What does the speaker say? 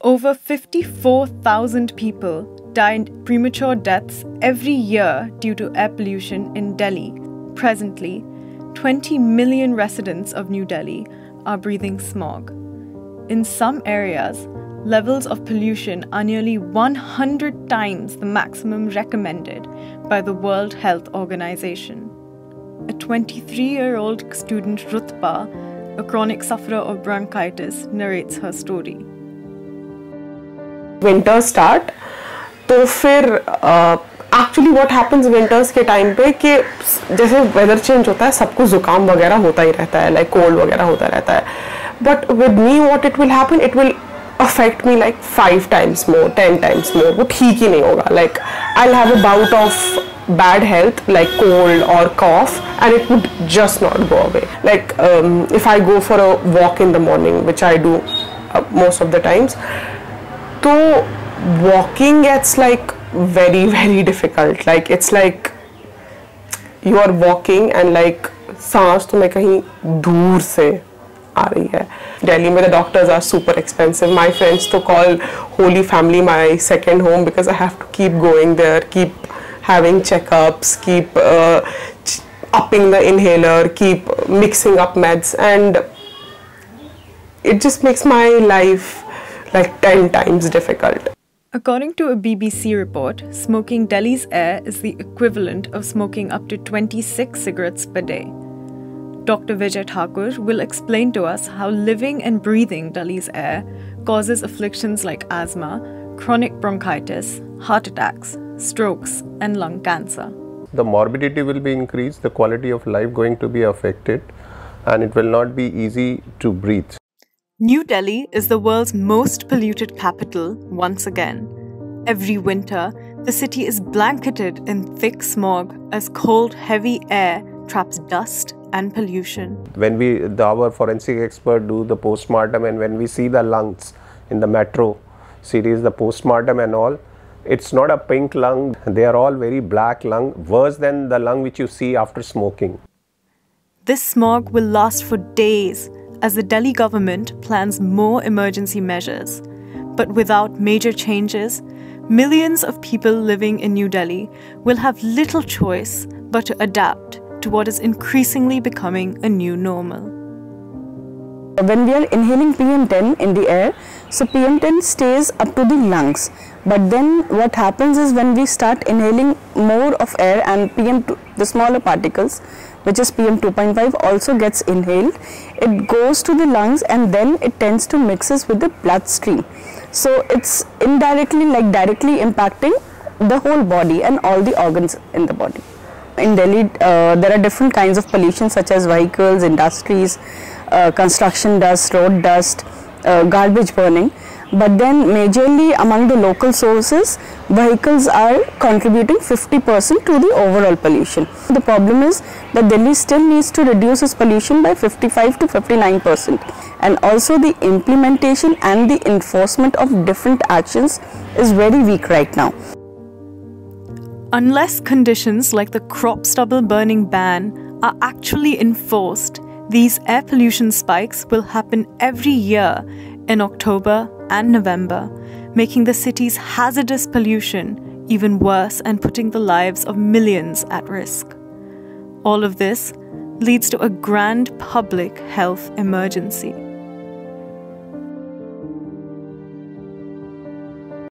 Over 54,000 people die in premature deaths every year due to air pollution in Delhi. Presently, 20 million residents of New Delhi are breathing smog. In some areas, levels of pollution are nearly 100 times the maximum recommended by the World Health Organization. A 23-year-old student, Rutba, a chronic sufferer of bronchitis, narrates her story. Winter start, तो फिर actually what happens winters के time पे कि जैसे weather change होता है सबको जुकाम वगैरह होता ही रहता है, like cold वगैरह होता रहता है. But with me what it will happen, it will affect me like 5 times more, 10 times more. वो ठीक ही नहीं होगा. Like I'll have a bout of bad health like cold or cough and it would just not go away. Like if I go for a walk in the morning, which I do most of the times, so walking gets like very difficult. Like it's like you are walking and like सांस तुम्हें कहीं दूर से आ रही है. Delhi में the doctors are super expensive. My friends to call Holy Family my second home because I have to keep going there, keep having checkups, keep upping the inhaler, keep mixing up meds, and it just makes my life like 10 times difficult. According to a BBC report, smoking Delhi's air is the equivalent of smoking up to 26 cigarettes per day. Dr. Vijay Thakur will explain to us how living and breathing Delhi's air causes afflictions like asthma, chronic bronchitis, heart attacks, strokes, and lung cancer. The morbidity will be increased, the quality of life going to be affected, and it will not be easy to breathe. New Delhi is the world's most polluted capital once again. Every winter, the city is blanketed in thick smog as cold, heavy air traps dust and pollution. When our forensic expert do the postmortem, and when we see the lungs in the metro cities, the postmortem and all, it's not a pink lung, they are all very black lung, worse than the lung which you see after smoking. This smog will last for days as the Delhi government plans more emergency measures. But without major changes, millions of people living in New Delhi will have little choice but to adapt to what is increasingly becoming a new normal. When we are inhaling PM10 in the air, so PM10 stays up to the lungs. But then what happens is when we start inhaling more of air and PM2, the smaller particles, which is PM2.5 also gets inhaled, it goes to the lungs and then it tends to mixes with the bloodstream. So it's indirectly like directly impacting the whole body and all the organs in the body. In Delhi, there are different kinds of pollution such as vehicles, industries, construction dust, road dust, garbage burning. But then majorly among the local sources, vehicles are contributing 50% to the overall pollution. The problem is that Delhi still needs to reduce its pollution by 55 to 59%. And also the implementation and the enforcement of different actions is very weak right now. Unless conditions like the crop stubble burning ban are actually enforced, these air pollution spikes will happen every year in October and November, making the city's hazardous pollution even worse and putting the lives of millions at risk. All of this leads to a grand public health emergency.